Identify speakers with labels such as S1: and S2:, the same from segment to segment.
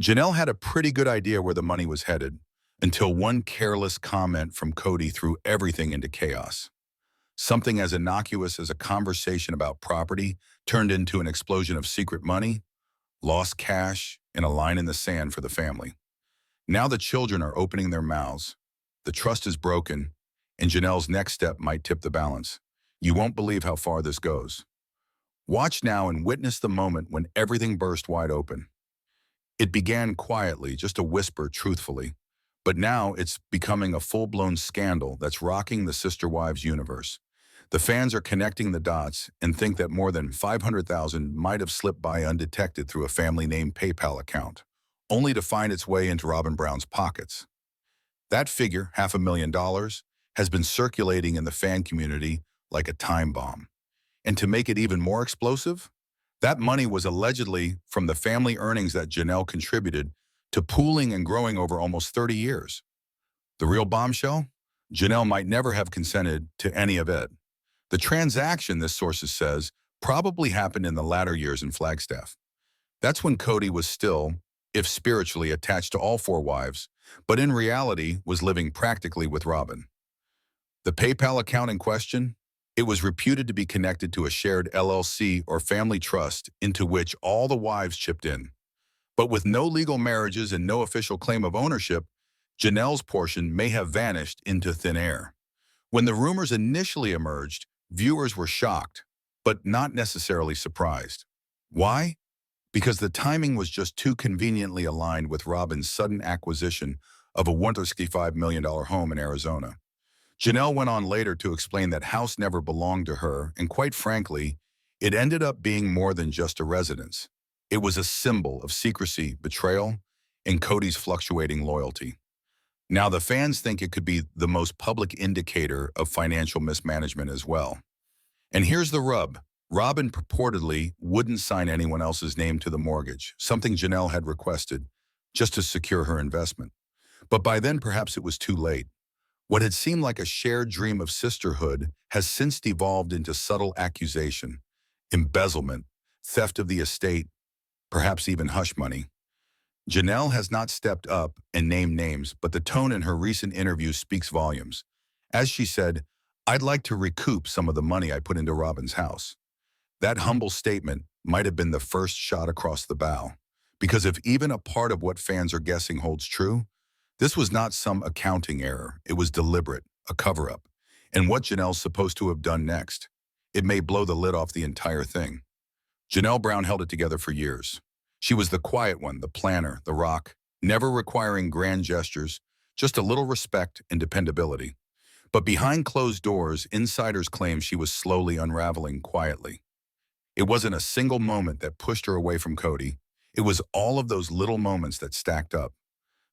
S1: Janelle had a pretty good idea where the money was headed, until one careless comment from Kody threw everything into chaos. Something as innocuous as a conversation about property turned into an explosion of secret money, lost cash, and a line in the sand for the family. Now the children are opening their mouths. The trust is broken, and Janelle's next step might tip the balance. You won't believe how far this goes. Watch now and witness the moment when everything burst wide open. It began quietly, just a whisper truthfully, but now it's becoming a full-blown scandal that's rocking the Sister Wives universe. The fans are connecting the dots and think that more than 500,000 might have slipped by undetected through a family-named PayPal account, only to find its way into Robyn Brown's pockets. That figure, $500,000, has been circulating in the fan community like a time bomb. And to make it even more explosive, that money was allegedly from the family earnings that Janelle contributed to pooling and growing over almost 30 years. The real bombshell? Janelle might never have consented to any of it. The transaction, this sources says, probably happened in the latter years in Flagstaff. That's when Kody was still, if spiritually, attached to all four wives, but in reality was living practically with Robyn. The PayPal account in question? It was reputed to be connected to a shared LLC or family trust into which all the wives chipped in. But with no legal marriages and no official claim of ownership, Janelle's portion may have vanished into thin air. When the rumors initially emerged, viewers were shocked, but not necessarily surprised. Why? Because the timing was just too conveniently aligned with Robyn's sudden acquisition of a $165 million home in Arizona. Janelle went on later to explain that house never belonged to her, and quite frankly, it ended up being more than just a residence. It was a symbol of secrecy, betrayal, and Kody's fluctuating loyalty. Now the fans think it could be the most public indicator of financial mismanagement as well. And here's the rub. Robyn purportedly wouldn't sign anyone else's name to the mortgage, something Janelle had requested, just to secure her investment. But by then perhaps it was too late. What had seemed like a shared dream of sisterhood has since devolved into subtle accusation, embezzlement, theft of the estate, perhaps even hush money. Janelle has not stepped up and named names, but the tone in her recent interview speaks volumes. As she said, "I'd like to recoup some of the money I put into Robyn's house." That humble statement might have been the first shot across the bow, because if even a part of what fans are guessing holds true, this was not some accounting error. It was deliberate, a cover-up. And what Janelle's supposed to have done next? It may blow the lid off the entire thing. Janelle Brown held it together for years. She was the quiet one, the planner, the rock, never requiring grand gestures, just a little respect and dependability. But behind closed doors, insiders claim she was slowly unraveling quietly. It wasn't a single moment that pushed her away from Kody. It was all of those little moments that stacked up.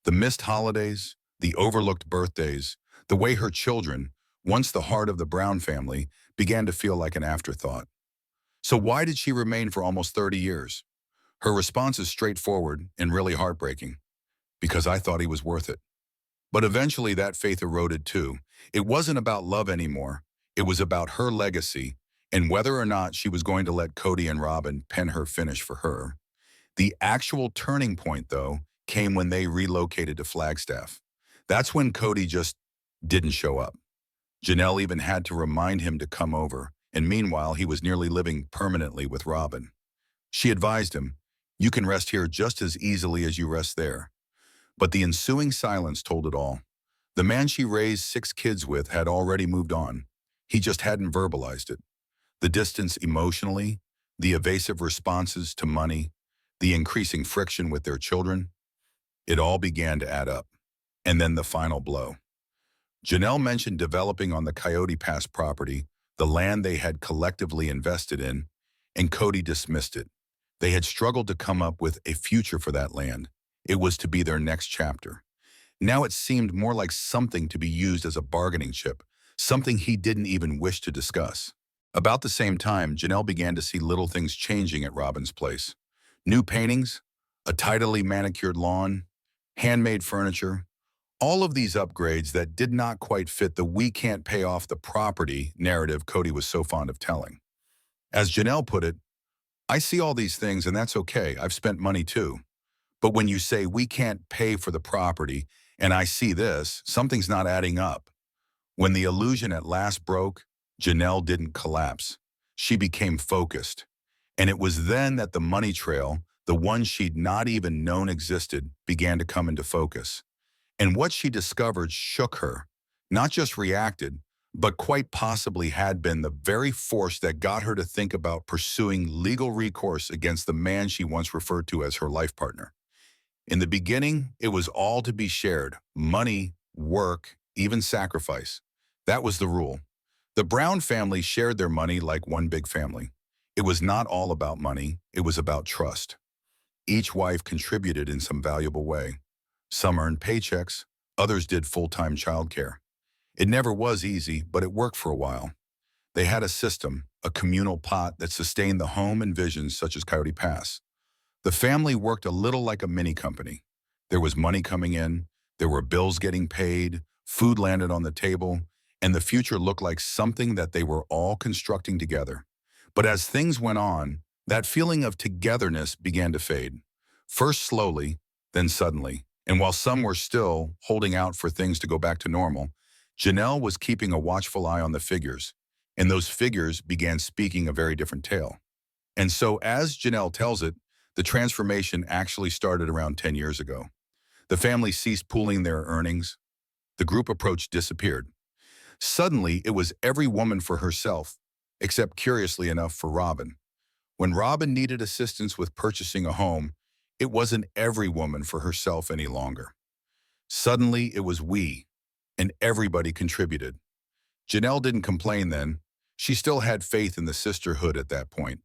S1: The missed holidays, the overlooked birthdays, the way her children, once the heart of the Brown family, began to feel like an afterthought. So why did she remain for almost 30 years? Her response is straightforward and really heartbreaking. Because I thought he was worth it. But eventually that faith eroded too. It wasn't about love anymore. It was about her legacy and whether or not she was going to let Kody and Robyn pen her finish for her. The actual turning point, though, came when they relocated to Flagstaff. That's when Kody just didn't show up. Janelle even had to remind him to come over, and meanwhile he was nearly living permanently with Robyn. She advised him, "You can rest here just as easily as you rest there." But the ensuing silence told it all. The man she raised 6 kids with had already moved on. He just hadn't verbalized it. The distance emotionally, the evasive responses to money, the increasing friction with their children, it all began to add up. And then the final blow. Janelle mentioned developing on the Coyote Pass property, the land they had collectively invested in, and Kody dismissed it. They had struggled to come up with a future for that land. It was to be their next chapter. Now it seemed more like something to be used as a bargaining chip, something he didn't even wish to discuss. About the same time, Janelle began to see little things changing at Robyn's place. New paintings, a tidily manicured lawn, handmade furniture, all of these upgrades that did not quite fit the "we can't pay off the property" narrative Kody was so fond of telling. As Janelle put it, "I see all these things and that's okay, I've spent money too. But when you say, we can't pay for the property, and I see this, something's not adding up. When the illusion at last broke, Janelle didn't collapse. She became focused. And it was then that the money trail, the one she'd not even known existed, began to come into focus. And what she discovered shook her, not just reacted, but quite possibly had been the very force that got her to think about pursuing legal recourse against the man she once referred to as her life partner. In the beginning, it was all to be shared: money, work, even sacrifice. That was the rule. The Brown family shared their money like one big family. It was not all about money, it was about trust. Each wife contributed in some valuable way. Some earned paychecks, others did full-time childcare. It never was easy, but it worked for a while. They had a system, a communal pot that sustained the home and visions such as Coyote Pass. The family worked a little like a mini company. There was money coming in, there were bills getting paid, food landed on the table, and the future looked like something that they were all constructing together. But as things went on, that feeling of togetherness began to fade. First slowly, then suddenly. And while some were still holding out for things to go back to normal, Janelle was keeping a watchful eye on the figures, and those figures began speaking a very different tale. And so, as Janelle tells it, the transformation actually started around 10 years ago. The family ceased pooling their earnings. The group approach disappeared. Suddenly, it was every woman for herself, except curiously enough for Robyn. When Robyn needed assistance with purchasing a home, it wasn't every woman for herself any longer. Suddenly, it was we, and everybody contributed. Janelle didn't complain then. She still had faith in the sisterhood at that point.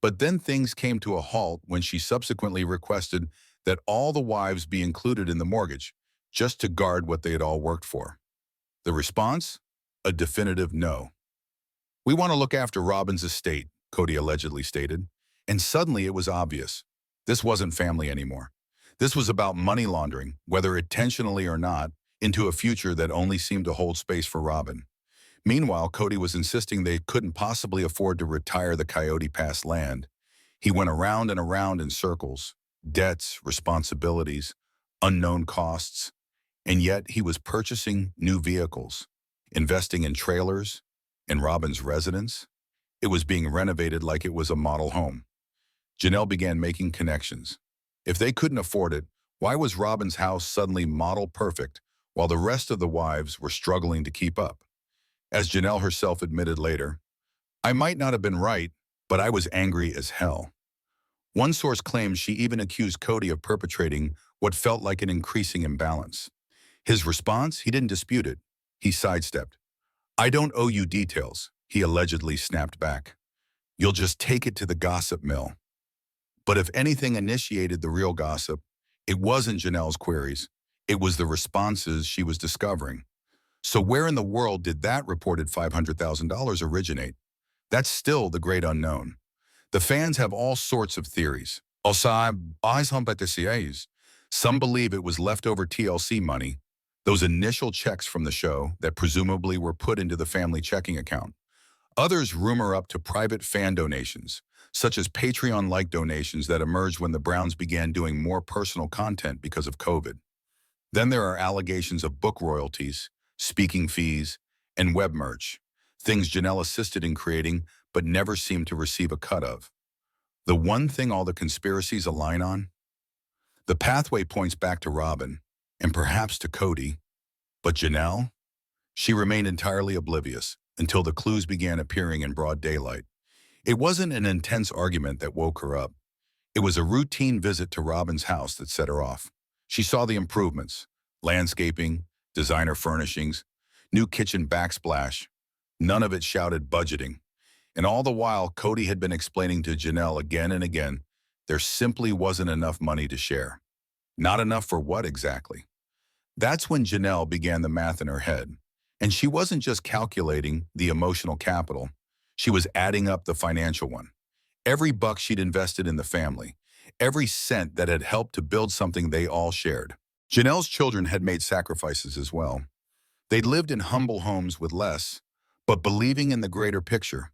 S1: But then things came to a halt when she subsequently requested that all the wives be included in the mortgage, just to guard what they had all worked for. The response? A definitive no. "We want to look after Robyn's estate," Kody allegedly stated. And suddenly it was obvious. This wasn't family anymore. This was about money laundering, whether intentionally or not, into a future that only seemed to hold space for Robyn. Meanwhile, Kody was insisting they couldn't possibly afford to retire the Coyote Pass land. He went around and around in circles: debts, responsibilities, unknown costs. And yet he was purchasing new vehicles, investing in trailers, in Robyn's residence. It was being renovated like it was a model home. Janelle began making connections. If they couldn't afford it, why was Robyn's house suddenly model perfect while the rest of the wives were struggling to keep up? As Janelle herself admitted later, "I might not have been right, but I was angry as hell." One source claims she even accused Kody of perpetrating what felt like an increasing imbalance. His response? He didn't dispute it. He sidestepped. "I don't owe you details," he allegedly snapped back. "You'll just take it to the gossip mill." But if anything initiated the real gossip, it wasn't Janelle's queries. It was the responses she was discovering. So where in the world did that reported $500,000 originate? That's still the great unknown. The fans have all sorts of theories. Some believe it was leftover TLC money, those initial checks from the show that presumably were put into the family checking account. Others rumor up to private fan donations, such as Patreon-like donations that emerged when the Browns began doing more personal content because of COVID. Then there are allegations of book royalties, speaking fees, and web merch, things Janelle assisted in creating but never seemed to receive a cut of. The one thing all the conspiracies align on? The pathway points back to Robyn, and perhaps to Kody. But Janelle? She remained entirely oblivious until the clues began appearing in broad daylight. It wasn't an intense argument that woke her up. It was a routine visit to Robyn's house that set her off. She saw the improvements: landscaping, designer furnishings, new kitchen backsplash. None of it shouted budgeting. And all the while, Kody had been explaining to Janelle again and again, there simply wasn't enough money to share. Not enough for what exactly? That's when Janelle began the math in her head. And she wasn't just calculating the emotional capital. She was adding up the financial one. Every buck she'd invested in the family, every cent that had helped to build something they all shared. Janelle's children had made sacrifices as well. They'd lived in humble homes with less, but believing in the greater picture,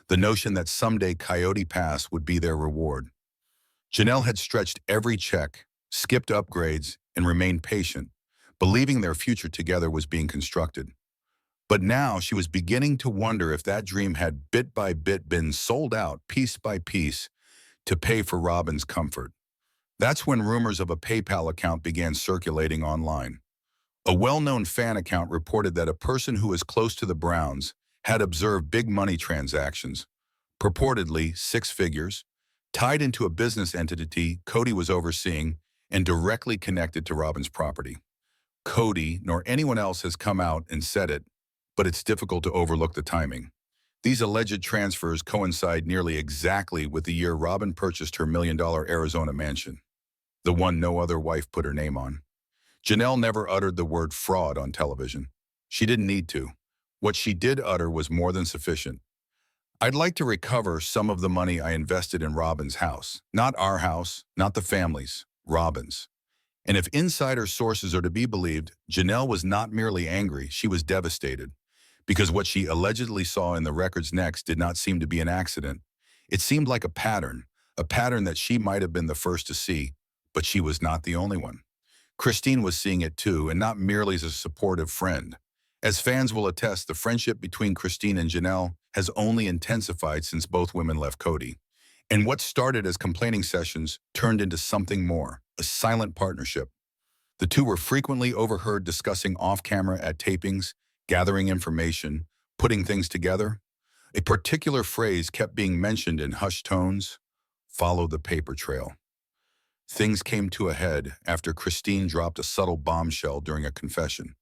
S1: the notion that someday Coyote Pass would be their reward. Janelle had stretched every check, skipped upgrades, and remained patient, believing their future together was being constructed. But now she was beginning to wonder if that dream had bit by bit been sold out piece by piece to pay for Robyn's comfort. That's when rumors of a PayPal account began circulating online. A well-known fan account reported that a person who was close to the Browns had observed big money transactions, purportedly six figures, tied into a business entity Kody was overseeing and directly connected to Robyn's property. Kody nor anyone else has come out and said it, but it's difficult to overlook the timing. These alleged transfers coincide nearly exactly with the year Robyn purchased her $1 million Arizona mansion, the one no other wife put her name on. Janelle never uttered the word fraud on television. She didn't need to. What she did utter was more than sufficient. I'd like to recover some of the money I invested in Robyn's house. Not our house, not the family's, Robyn's. And if insider sources are to be believed, Janelle was not merely angry, she was devastated. Because what she allegedly saw in the records next did not seem to be an accident. It seemed like a pattern that she might have been the first to see, but she was not the only one. Christine was seeing it too, and not merely as a supportive friend. As fans will attest, the friendship between Christine and Janelle has only intensified since both women left Kody. And what started as complaining sessions turned into something more, a silent partnership. The two were frequently overheard discussing off-camera at tapings, gathering information, putting things together. A particular phrase kept being mentioned in hushed tones: follow the paper trail. Things came to a head after Christine dropped a subtle bombshell during a confession,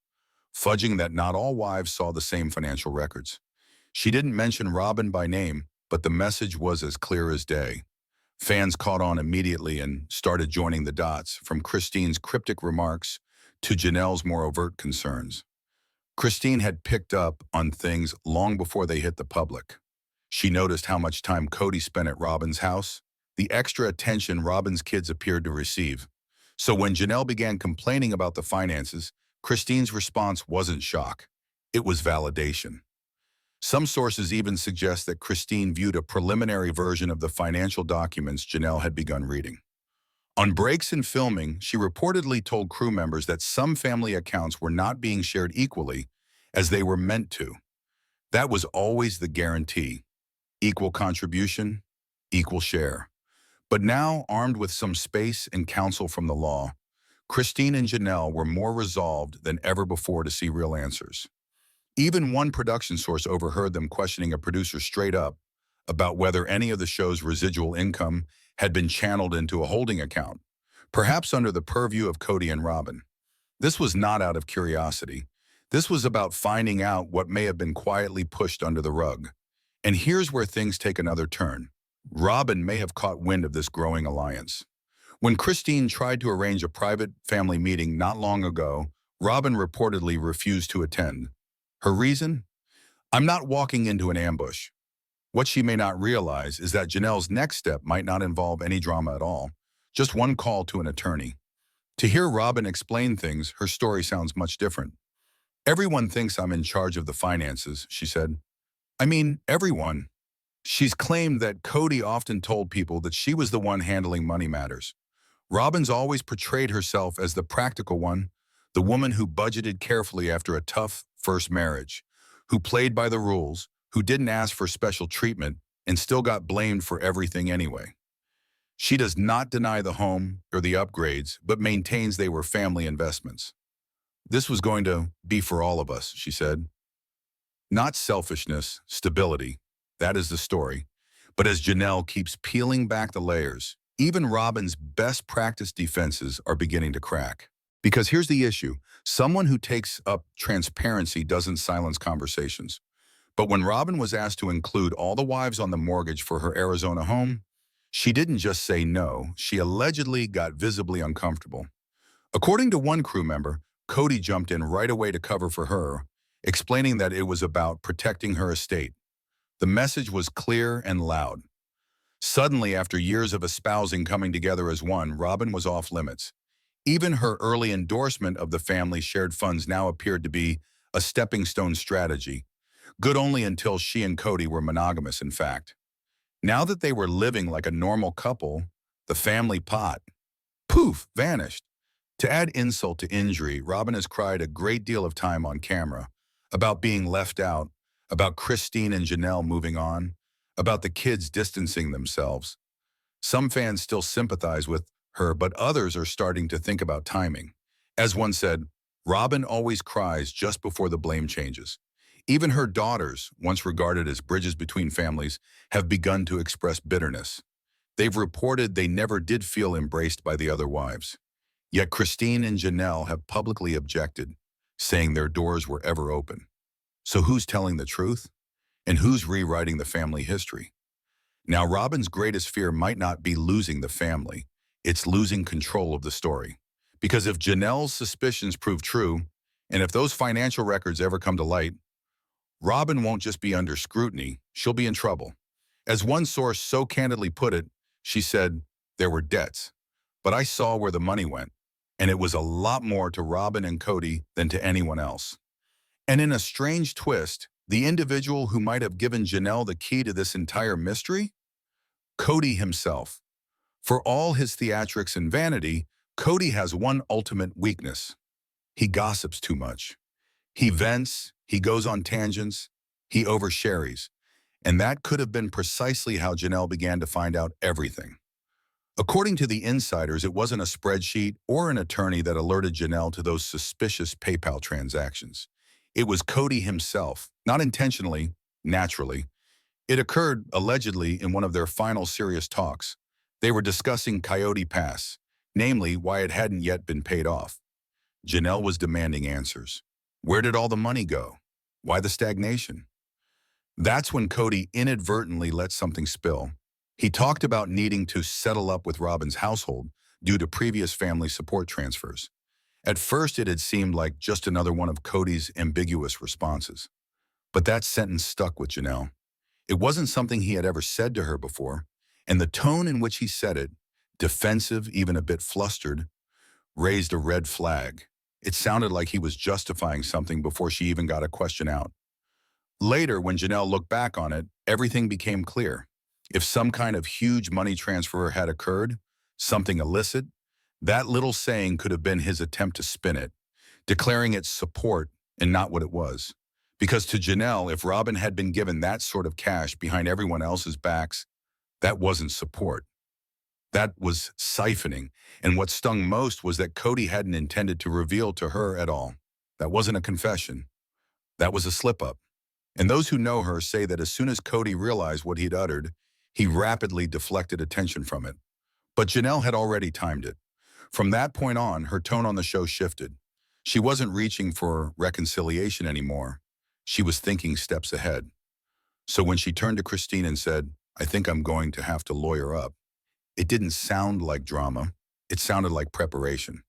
S1: fudging that not all wives saw the same financial records. She didn't mention Robyn by name, but the message was as clear as day. Fans caught on immediately and started joining the dots, from Christine's cryptic remarks to Janelle's more overt concerns. Christine had picked up on things long before they hit the public. She noticed how much time Kody spent at Robyn's house, the extra attention Robyn's kids appeared to receive. So when Janelle began complaining about the finances, Christine's response wasn't shock. It was validation. Some sources even suggest that Christine viewed a preliminary version of the financial documents Janelle had begun reading. On breaks in filming, she reportedly told crew members that some family accounts were not being shared equally as they were meant to. That was always the guarantee: equal contribution, equal share. But now, armed with some space and counsel from the law, Christine and Janelle were more resolved than ever before to see real answers. Even one production source overheard them questioning a producer straight up about whether any of the show's residual income had been channeled into a holding account, perhaps under the purview of Kody and Robyn. This was not out of curiosity. This was about finding out what may have been quietly pushed under the rug. And here's where things take another turn. Robyn may have caught wind of this growing alliance. When Christine tried to arrange a private family meeting not long ago, Robyn reportedly refused to attend. Her reason? I'm not walking into an ambush. What she may not realize is that Janelle's next step might not involve any drama at all, just one call to an attorney. To hear Robyn explain things, her story sounds much different. Everyone thinks I'm in charge of the finances, she said. I mean, everyone. She's claimed that Kody often told people that she was the one handling money matters. Robyn's always portrayed herself as the practical one, the woman who budgeted carefully after a tough first marriage, who played by the rules, who didn't ask for special treatment and still got blamed for everything anyway. She does not deny the home or the upgrades, but maintains they were family investments. This was going to be for all of us, she said. Not selfishness, stability. That is the story. But as Janelle keeps peeling back the layers, even Robyn's best practice defenses are beginning to crack. Because here's the issue. Someone who takes up transparency doesn't silence conversations. But when Robyn was asked to include all the wives on the mortgage for her Arizona home, she didn't just say no, she allegedly got visibly uncomfortable. According to one crew member, Kody jumped in right away to cover for her, explaining that it was about protecting her estate. The message was clear and loud. Suddenly, after years of espousing coming together as one, Robyn was off limits. Even her early endorsement of the family's shared funds now appeared to be a stepping stone strategy, good only until she and Kody were monogamous, in fact. Now that they were living like a normal couple, the family pot, poof, vanished. To add insult to injury, Robyn has cried a great deal of time on camera about being left out, about Christine and Janelle moving on, about the kids distancing themselves. Some fans still sympathize with her, but others are starting to think about timing. As one said, Robyn always cries just before the blame changes. Even her daughters, once regarded as bridges between families, have begun to express bitterness. They've reported they never did feel embraced by the other wives. Yet Christine and Janelle have publicly objected, saying their doors were ever open. So who's telling the truth? And who's rewriting the family history? Now, Robyn's greatest fear might not be losing the family. It's losing control of the story. Because if Janelle's suspicions prove true, and if those financial records ever come to light, Robyn won't just be under scrutiny, she'll be in trouble. As one source so candidly put it, she said, there were debts, but I saw where the money went, and it was a lot more to Robyn and Kody than to anyone else. And in a strange twist, the individual who might have given Janelle the key to this entire mystery? Kody himself. For all his theatrics and vanity, Kody has one ultimate weakness. He gossips too much. He vents, he goes on tangents, he overshares. And that could have been precisely how Janelle began to find out everything. According to the insiders, it wasn't a spreadsheet or an attorney that alerted Janelle to those suspicious PayPal transactions. It was Kody himself, not intentionally, naturally. It occurred, allegedly, in one of their final serious talks. They were discussing Coyote Pass, namely why it hadn't yet been paid off. Janelle was demanding answers. Where did all the money go? Why the stagnation? That's when Kody inadvertently let something spill. He talked about needing to settle up with Robyn's household due to previous family support transfers. At first, it had seemed like just another one of Kody's ambiguous responses. But that sentence stuck with Janelle. It wasn't something he had ever said to her before, and the tone in which he said it, defensive, even a bit flustered, raised a red flag. It sounded like he was justifying something before she even got a question out. Later, when Janelle looked back on it, everything became clear. If some kind of huge money transfer had occurred, something illicit, that little saying could have been his attempt to spin it, declaring it support and not what it was. Because to Janelle, if Robyn had been given that sort of cash behind everyone else's backs, that wasn't support. That was siphoning, and what stung most was that Kody hadn't intended to reveal to her at all. That wasn't a confession. That was a slip-up. And those who know her say that as soon as Kody realized what he'd uttered, he rapidly deflected attention from it. But Janelle had already timed it. From that point on, her tone on the show shifted. She wasn't reaching for reconciliation anymore. She was thinking steps ahead. So when she turned to Christine and said, I think I'm going to have to lawyer up, it didn't sound like drama. It sounded like preparation.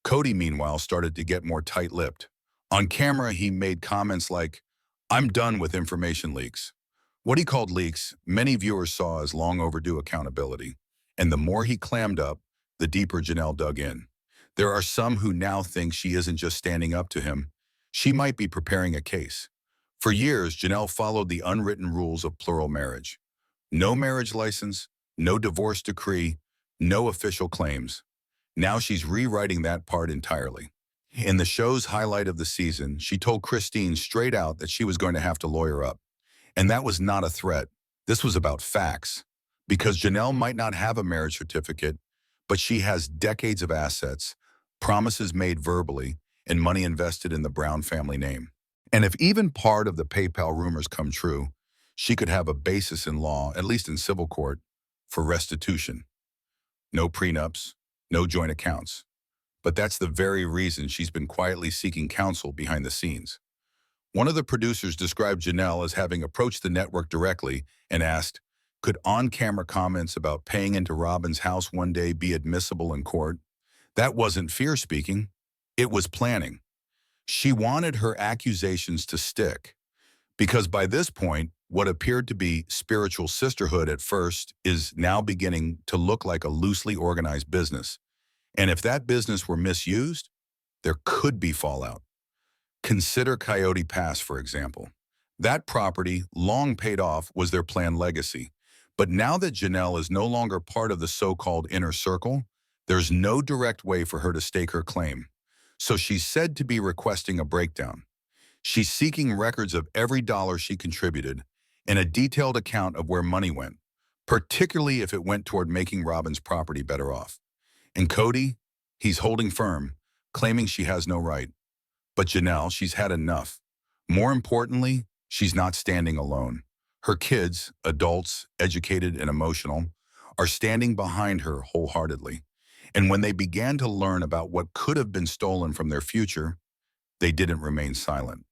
S1: Kody, meanwhile, started to get more tight-lipped. On camera, he made comments like, I'm done with information leaks. What he called leaks, many viewers saw as long overdue accountability. And the more he clammed up, the deeper Janelle dug in. There are some who now think she isn't just standing up to him. She might be preparing a case. For years, Janelle followed the unwritten rules of plural marriage. No marriage license, no divorce decree, no official claims. Now she's rewriting that part entirely. In the show's highlight of the season, she told Christine straight out that she was going to have to lawyer up. And that was not a threat. This was about facts. Because Janelle might not have a marriage certificate, but she has decades of assets, promises made verbally, and money invested in the Brown family name. And if even part of the PayPal rumors come true, she could have a basis in law, at least in civil court, for restitution. No prenups, no joint accounts. But that's the very reason she's been quietly seeking counsel behind the scenes. One of the producers described Janelle as having approached the network directly and asked, could on-camera comments about paying into Robyn's house one day be admissible in court? That wasn't fear speaking. It was planning. She wanted her accusations to stick, because by this point, what appeared to be spiritual sisterhood at first is now beginning to look like a loosely organized business. And if that business were misused, there could be fallout. Consider Coyote Pass, for example. That property, long paid off, was their planned legacy. But now that Janelle is no longer part of the so-called inner circle, There's no direct way for her to stake her claim, so she's said to be requesting a breakdown. She's seeking records of every dollar she contributed and a detailed account of where money went, particularly if it went toward making Robyn's property better off. And Kody, he's holding firm, claiming she has no right. But Janelle, she's had enough. More importantly, she's not standing alone. Her kids, adults, educated and emotional, are standing behind her wholeheartedly. And when they began to learn about what could have been stolen from their future, they didn't remain silent.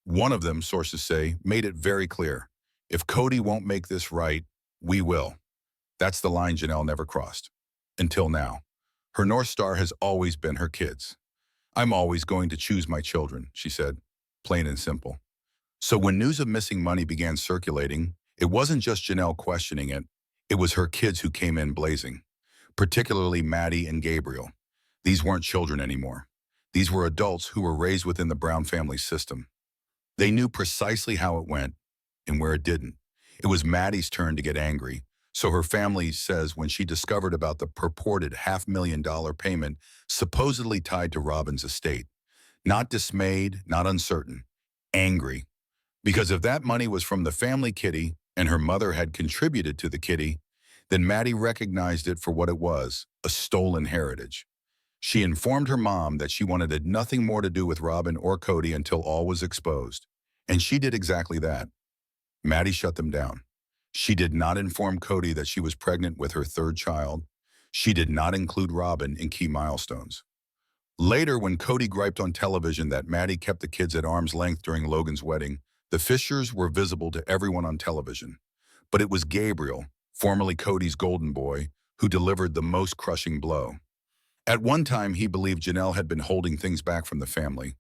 S1: One of them, sources say, made it very clear. If Kody won't make this right, we will. That's the line Janelle never crossed. Until now. Her North Star has always been her kids. I'm always going to choose my children, she said, plain and simple. So when news of missing money began circulating, it wasn't just Janelle questioning it. It was her kids who came in blazing, particularly Maddie and Gabriel. These weren't children anymore. These were adults who were raised within the Brown family system. They knew precisely how it went and where it didn't. It was Maddie's turn to get angry, so her family says when she discovered about the purported $500,000 payment supposedly tied to Robyn's estate. Not dismayed, not uncertain, angry. Because if that money was from the family kitty and her mother had contributed to the kitty, then Maddie recognized it for what it was, a stolen heritage. She informed her mom that she wanted nothing more to do with Robyn or Kody until all was exposed. And she did exactly that. Maddie shut them down. She did not inform Kody that she was pregnant with her third child. She did not include Robyn in key milestones. Later, when Kody griped on television that Maddie kept the kids at arm's length during Logan's wedding, the fissures were visible to everyone on television. But it was Gabriel, formerly Kody's golden boy, who delivered the most crushing blow. At one time, he believed Janelle had been holding things back from the family.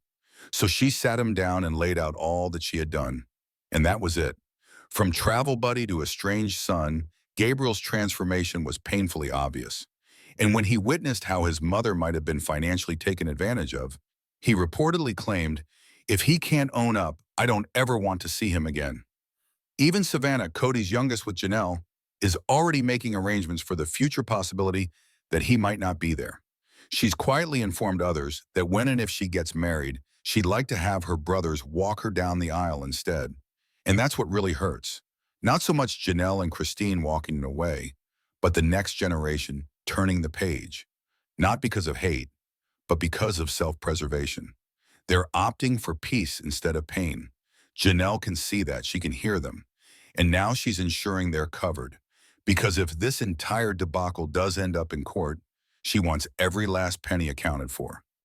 S1: So she sat him down and laid out all that she had done. And that was it. From travel buddy to estranged son, Gabriel's transformation was painfully obvious. And when he witnessed how his mother might have been financially taken advantage of, he reportedly claimed, "If he can't own up, I don't ever want to see him again." Even Savannah, Kody's youngest with Janelle, is already making arrangements for the future possibility that he might not be there. She's quietly informed others that when and if she gets married, she'd like to have her brothers walk her down the aisle instead. And that's what really hurts. Not so much Janelle and Christine walking away, but the next generation turning the page. Not because of hate, but because of self-preservation. They're opting for peace instead of pain. Janelle can see that, she can hear them. And now she's ensuring they're covered. Because if this entire debacle does end up in court, she wants every last penny accounted for.